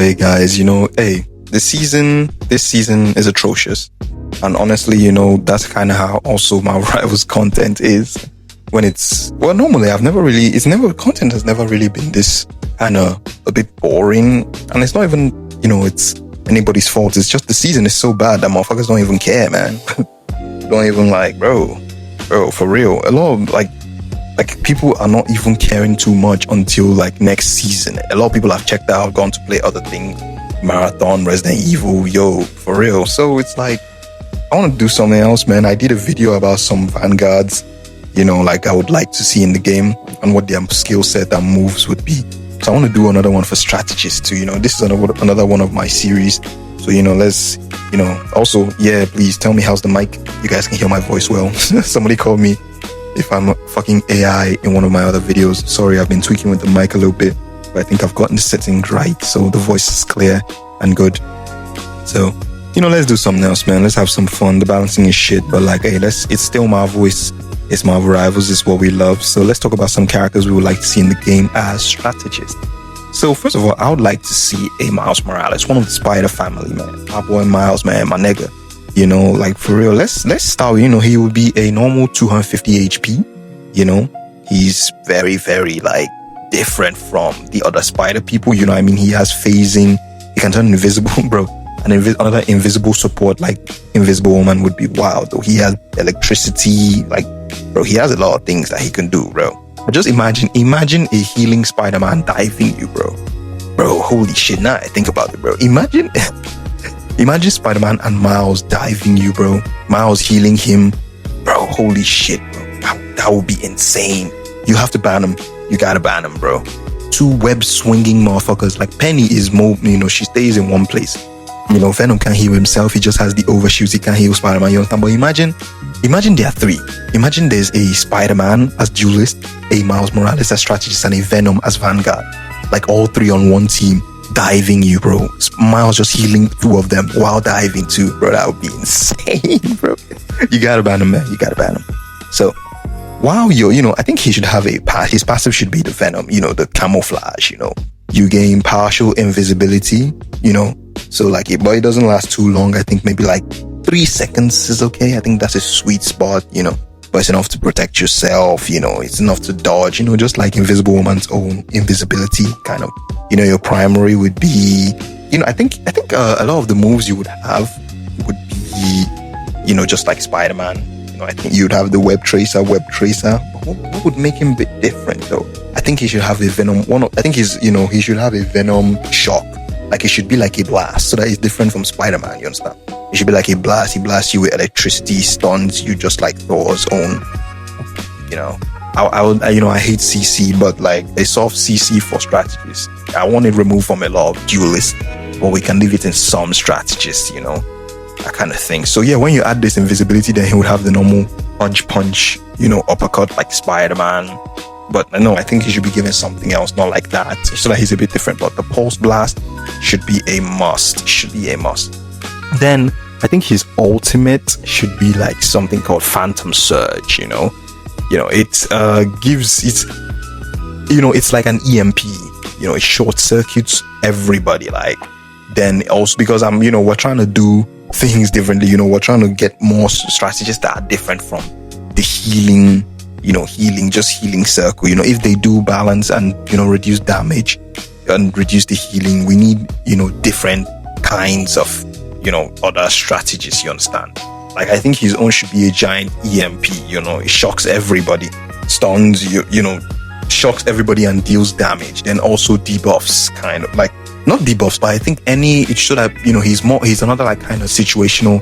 Hey guys, hey, this season is atrocious. And honestly, that's kind of how also my Rivals content is. When normally content has never really been this kind of a bit boring. And it's not even, it's anybody's fault. It's just the season is so bad that motherfuckers don't even care, man. Don't even bro, for real. A lot of like people are not even caring too much until next season. A lot of people have checked out, gone to play other things, Marathon, Resident Evil, for real. So it's I want to do something else, man. I did a video about some vanguards, I would like to see in the game and what their skill set and moves would be. So I want to do another one for strategists too. This is another one of my series. So, let's, also, yeah, please tell me how's the mic. You guys can hear my voice well. Somebody called me if I'm a fucking AI in one of my other videos. Sorry, I've been tweaking with the mic a little bit, but I think I've gotten the settings right. So the voice is clear and good. So, let's do something else, man. Let's have some fun. The balancing is shit, but hey, it's still my voice. It's Marvel Rivals. It's what we love. So let's talk about some characters we would like to see in the game as strategists. So first of all, I would like to see a Miles Morales, one of the Spider family, man. My boy Miles, man, my nigga. For real. Let's start. He would be a normal 250 HP. He's very, very different from the other Spider people. He has phasing. He can turn invisible, bro. And another invisible support like Invisible Woman would be wild. Though he has electricity, bro. He has a lot of things that he can do, bro. But just imagine a healing Spider-Man diving you, bro. Bro, holy shit! Now I think about it, bro. Imagine Spider-Man and Miles diving you, bro. Miles healing him, bro. Holy shit, bro. That would be insane. You have to ban him. You gotta ban him, bro. Two web swinging motherfuckers. Penny is more, she stays in one place. Venom can't heal himself. He just has the overshoots. He can't heal Spider-Man. You understand? But imagine there are three. Imagine there's a Spider-Man as duelist, a Miles Morales as strategist, and a Venom as vanguard. All three on one team diving you, bro. Miles just healing two of them while diving too, bro. That would be insane, bro. You gotta ban him, man. You gotta ban him. So, wow, I think he should have his passive should be the Venom, the camouflage, You gain partial invisibility, So but it doesn't last too long. I think maybe 3 seconds is okay. I think that's a sweet spot, But it's enough to protect yourself, It's enough to dodge, just like Invisible Woman's own invisibility, kind of. Your primary would be, I think a lot of the moves you would have would be, just like Spider-Man. I think you'd have the web tracer. What would make him a bit different though? I think he should have a Venom. He should have a Venom shock. It should be like a blast, so that it's different from Spider-Man. You understand? It should be like a blast. He blasts you with electricity, stuns you just like Thor's own. I hate CC, but a soft CC for strategists. I want it removed from a lot of duelists, but we can leave it in some strategists. That kind of thing. So yeah, when you add this invisibility, then he would have the normal punch, uppercut like Spider-Man. But no, I think he should be given something else, not like that. So that he's a bit different. But the pulse blast should be a must. Then I think his ultimate should be something called Phantom Surge. It's like an EMP. It short circuits everybody. Then also because we're trying to do things differently. We're trying to get more strategies that are different from the healing circle. If they do balance and reduce damage and reduce the healing, we need different kinds of other strategies. You understand? I think his own should be a giant EMP. It shocks everybody, stuns shocks everybody and deals damage. Then also debuffs, kind of not debuffs, but I think it should have he's another kind of situational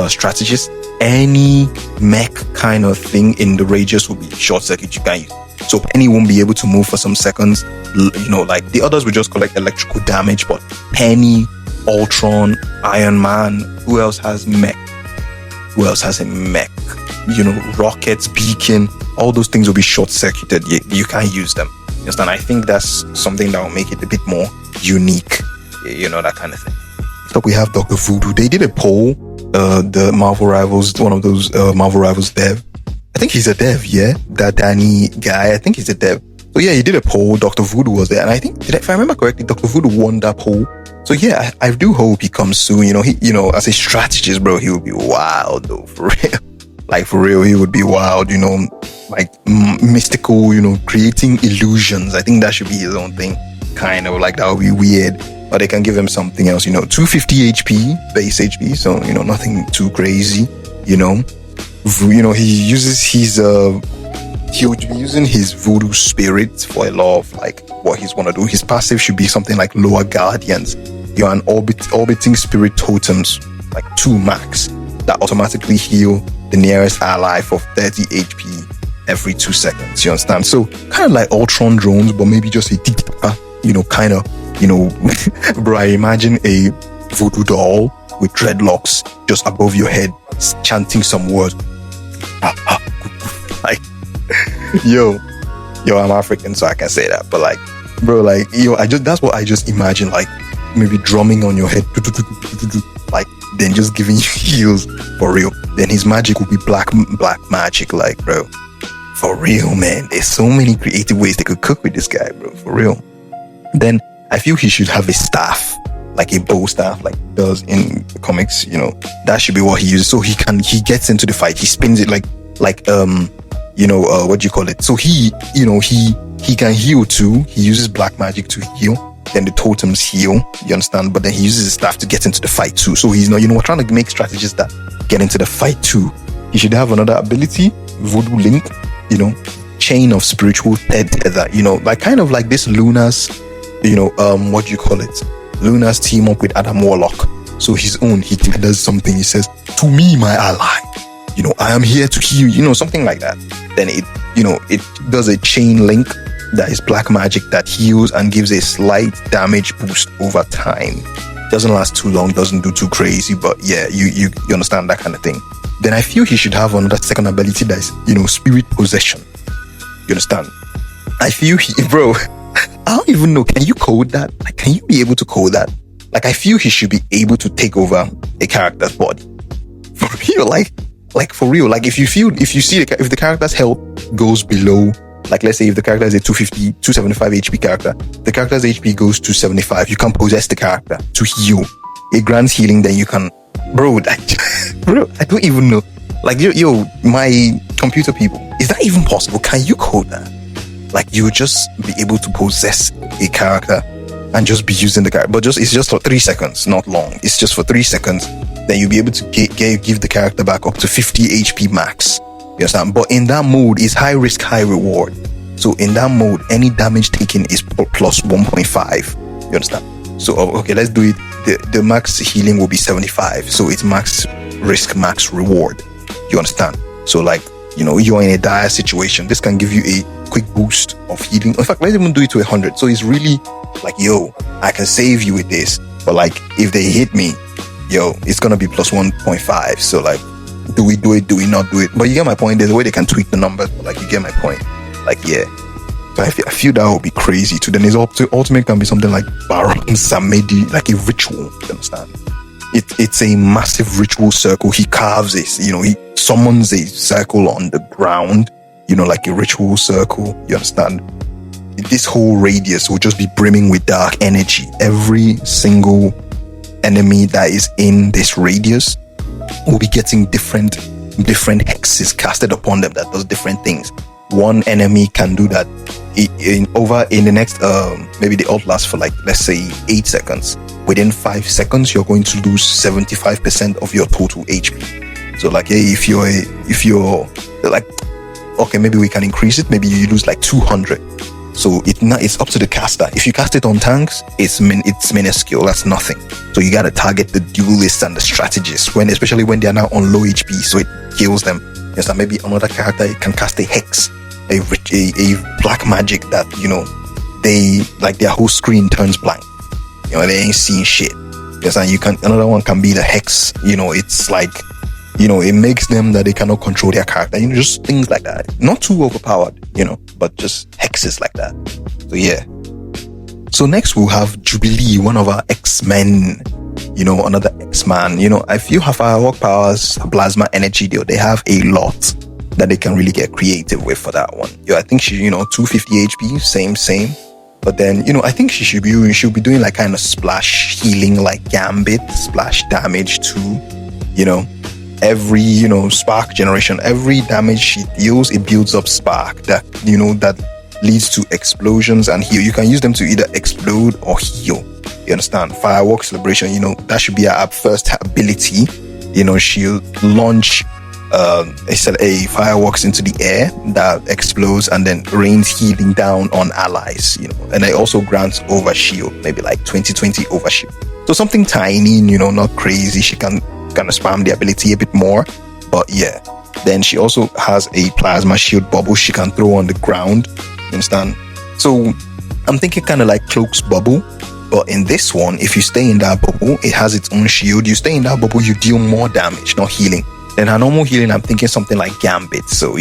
strategist. Any mech kind of thing in the radius will be short circuit you can use. So Penny won't be able to move for some seconds. The others will just collect electrical damage, but Penny, Ultron, Iron Man, who else has mech? Who else has a mech? Rockets, Beacon, all those things will be short circuited. You can't use them. You understand? I think that's something that will make it a bit more unique. That kind of thing. So we have Dr. Voodoo. They did a poll. The Marvel Rivals, one of those Marvel Rivals dev. I think he's a dev, yeah? That Danny guy, I think he's a dev. So yeah, he did a poll. Dr. Voodoo was there. And I think, if I remember correctly, Dr. Voodoo won that poll. So yeah, I do hope he comes soon. As a strategist, bro, he would be wild though, for real. Like for real, he would be wild. Like mystical. Creating illusions. I think that should be his own thing. Kind of like that would be weird. Or they can give him something else. 250 HP base HP. So nothing too crazy. He uses his he would be using his voodoo spirit for a lot of like what he's want to do. His passive should be something like lower guardians. You're an orbiting spirit totems, like 2 max, that automatically heal the nearest ally for 30 HP every 2 seconds. You understand? So kind of like Ultron drones, but maybe just a bro, I imagine a voodoo doll with dreadlocks just above your head chanting some words. Like, yo, I'm African, so I can say that. But like, bro, like, that's what I just imagine, like maybe drumming on your head, like then just giving you heals for real. Then his magic will be black magic, like, bro, for real, man. There's so many creative ways they could cook with this guy, bro, for real. Then I feel he should have a staff, like a bow staff, like he does in the comics. That should be what he uses. So he gets into the fight, he spins it like what do you call it? So he can heal too. He uses black magic to heal. Then the totems heal, you understand? But then he uses his staff to get into the fight too. So he's not, we're trying to make strategists that get into the fight too. He should have another ability, Voodoo Link, chain of spiritual tether, like kind of like this Luna's, what do you call it? Luna's team up with Adam Warlock. So his own, he does something, he says, "To me, my ally, I am here to heal," something like that. Then it does a chain link that is black magic that heals and gives a slight damage boost over time. Doesn't last too long, doesn't do too crazy, but yeah, you understand that kind of thing. Then I feel he should have another second ability that is, spirit possession. You understand? I feel bro, I don't even know, can you code that? Like, can you be able to code that? Like, I feel he should be able to take over a character's body. For real, like for real. Like if the character's health goes below, like let's say if the character is a 275 HP character, the character's HP goes to 75, you can possess the character to heal. It grants healing, then you can, bro, I don't even know. Like, yo, my computer people, is that even possible? Can you code that? Like, you would just be able to possess a character and just be using the character, but it's just for 3 seconds, not long. It's just for 3 seconds. Then you'll be able to give the character back up to 50 HP max. You understand? But in that mode, it's high risk, high reward. So in that mode, any damage taken is plus 1.5. You understand? So, okay, let's do it. The max healing will be 75. So it's max risk, max reward. You understand? So like, you're in a dire situation. This can give you a quick boost of healing. In fact, let's even do it to 100. So it's really like, yo, I can save you with this. But like, if they hit me, yo, it's going to be plus 1.5. So like, do we do it? Do we not do it? But you get my point. There's a way they can tweak the numbers. But like, you get my point. Like, yeah. So I feel that would be crazy too. Then his ultimate can be something like Baron Samedi, like a ritual. You understand? It's a massive ritual circle. He carves it. He summons a circle on the ground. Like a ritual circle. You understand? This whole radius will just be brimming with dark energy. Every single enemy that is in this radius will be getting different hexes casted upon them that does different things. One enemy can do that in the next maybe the ult lasts for like, let's say 8 seconds. Within 5 seconds you're going to lose 75% of your total HP. So like, hey, if you're like, okay, maybe we can increase it, maybe you lose like 200. So it's up to the caster. If you cast it on tanks, it's minuscule. That's nothing. So you gotta target the duelists and the strategists, especially when they are now on low HP, so it kills them. Yes, and maybe another character can cast a hex, a black magic that they like their whole screen turns blank. They ain't seeing shit. Yes, and another one can be the hex. It's like, it makes them that they cannot control their character. Just things like that. Not too overpowered, but just hexes like that. So yeah. So next we'll have Jubilee, one of our X-Men. Another X-Man. I feel her firework powers, her plasma energy, they have a lot that they can really get creative with for that one. I think she, 250 HP, same. But then, I think she'll be doing like kind of splash healing, like Gambit, splash damage to, every, spark generation, every damage she deals, it builds up spark that, that leads to explosions and heal. You can use them to either explode or heal. You understand? Fireworks celebration, that should be her first ability. She'll launch a fireworks into the air that explodes and then rains healing down on allies, and it also grants overshield, maybe like 20/20 overshield. So something tiny, not crazy. She can kind of spam the ability a bit more, but yeah. Then she also has a plasma shield bubble she can throw on the ground. You understand? So I'm thinking kind of like Cloak's bubble, but in this one, if you stay in that bubble, it has its own shield. You stay in that bubble, you deal more damage, not healing. Then her normal healing, I'm thinking something like Gambit, so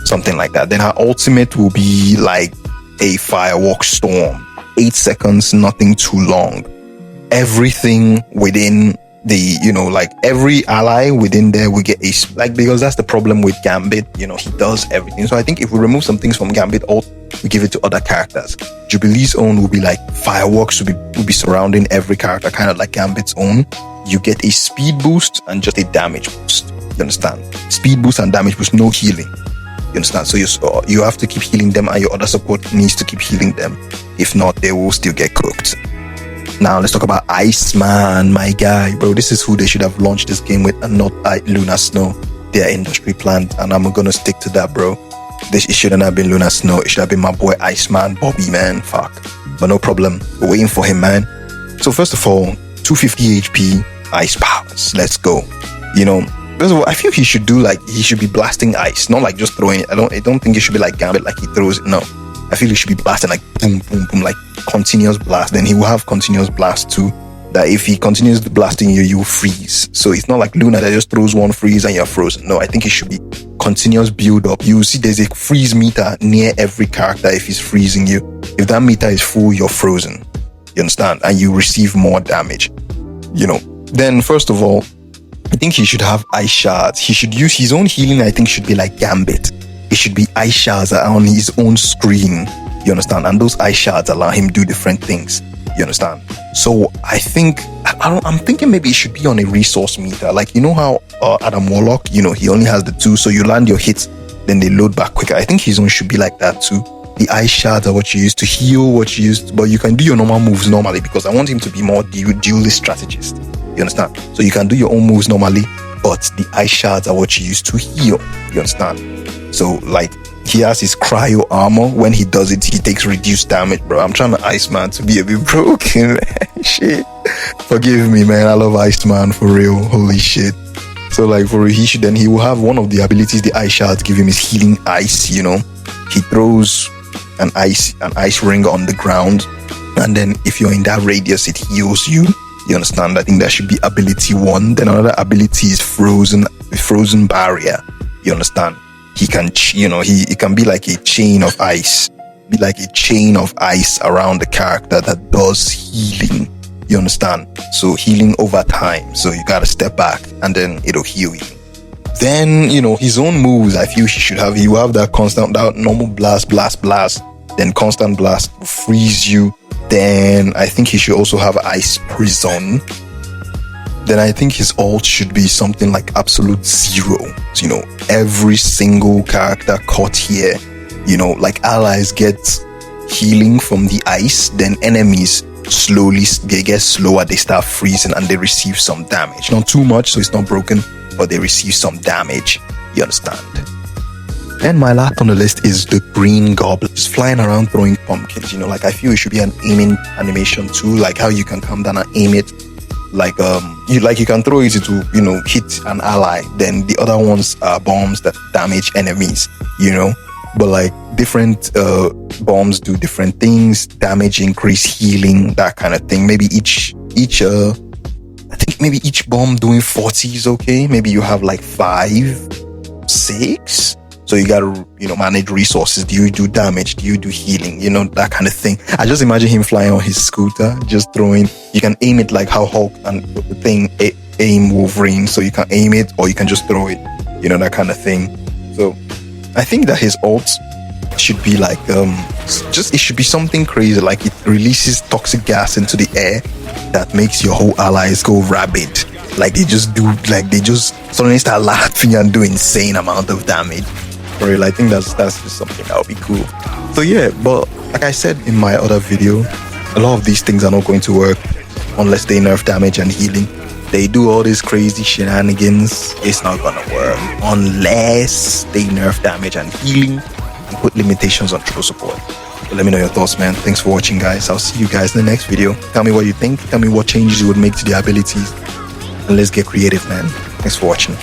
something like that. Then her ultimate will be like a firework storm, 8 seconds, nothing too long. Everything within the, like every ally within there will get because that's the problem with Gambit, he does everything. So I think if we remove some things from Gambit, we give it to other characters. Jubilee's own will be like fireworks will be surrounding every character, kind of like Gambit's own. You get a speed boost and just a damage boost. You understand? Speed boost and damage boost, no healing. You understand? So you have to keep healing them, and your other support needs to keep healing them. If not, they will still get cooked. Now let's talk about Iceman, my guy, bro. This is who they should have launched this game with, and not Luna Snow, their industry plant. And I'm gonna stick to that, bro. It shouldn't have been Luna Snow. It should have been my boy Iceman, Bobby, man. Fuck. But no problem. We're waiting for him, man. So first of all, 250 HP, ice powers. Let's go. First of all, I feel he should be blasting ice, not like just throwing it. I don't think it should be like Gambit, like he throws it. No. I feel he should be blasting like boom, boom, boom, like continuous blast. Then he will have continuous blast too. That if he continues blasting you, you will freeze. So it's not like Luna that just throws one freeze and you're frozen. No, I think it should be continuous build up. You will see there's a freeze meter near every character if he's freezing you. If that meter is full, you're frozen. You understand? And you receive more damage. Then first of all, I think he should have ice shards. He should use his own healing. I think should be like Gambit. It should be ice shards on his own screen. You understand? And those ice shards allow him to do different things. You understand? So I think I'm thinking maybe it should be on a resource meter. Like how Adam Warlock, he only has the 2, so you land your hits, then they load back quicker. I think his own should be like that too. The ice shards are what you use to heal, but you can do your normal moves normally, because I want him to be more duelist strategist. You understand? So you can do your own moves normally, but the ice shards are what you use to heal. You understand? So like he has his cryo armor. When he does it, he takes reduced damage, bro. I'm trying to Iceman to be a bit broken. Shit. Forgive me, man. I love Iceman for real. Holy shit. So like for real, he will have one of the abilities the ice shards give him is healing ice. He throws an ice ring on the ground, and then if you're in that radius, it heals you. You understand? I think that should be ability 1. Then another ability is frozen barrier. You understand? He can, he can be like a chain of ice. Be like a chain of ice around the character that does healing. You understand? So healing over time. So you gotta step back and then it'll heal you. Then, his own moves, I feel he will have that normal blast. Then constant blast will freeze you. Then I think he should also have ice prison. Then I think his ult should be something like absolute 0. So, every single character caught here, like allies get healing from the ice, then enemies they get slower, they start freezing and they receive some damage. Not too much, so it's not broken, but they receive some damage. You understand? Then my last on the list is the green goblin. Just flying around throwing pumpkins. Like I feel it should be an aiming animation too, like how you can come down and aim it. Like you can throw it to hit an ally, then the other ones are bombs that damage enemies, but like different bombs do different things, damage, increase, healing, that kind of thing. Maybe each bomb doing 40 is okay. Maybe you have like 5, 6. So you gotta, manage resources. Do you do damage? Do you do healing? That kind of thing. I just imagine him flying on his scooter, just throwing. You can aim it like how Hulk and the thing aim Wolverine. So you can aim it or you can just throw it, that kind of thing. So I think that his ult should be like it should be something crazy, like it releases toxic gas into the air that makes your whole allies go rabid. Like they just suddenly start laughing and do insane amount of damage. For real, I think that's just something that would be cool. So yeah, but like I said in my other video, a lot of these things are not going to work unless they nerf damage and healing. They do all these crazy shenanigans, it's not gonna work unless they nerf damage and healing and put limitations on true support. So let me know your thoughts, man. Thanks for watching, guys. I'll see you guys in the next video. Tell me what you think. Tell me what changes you would make to the abilities, and let's get creative, man. Thanks for watching.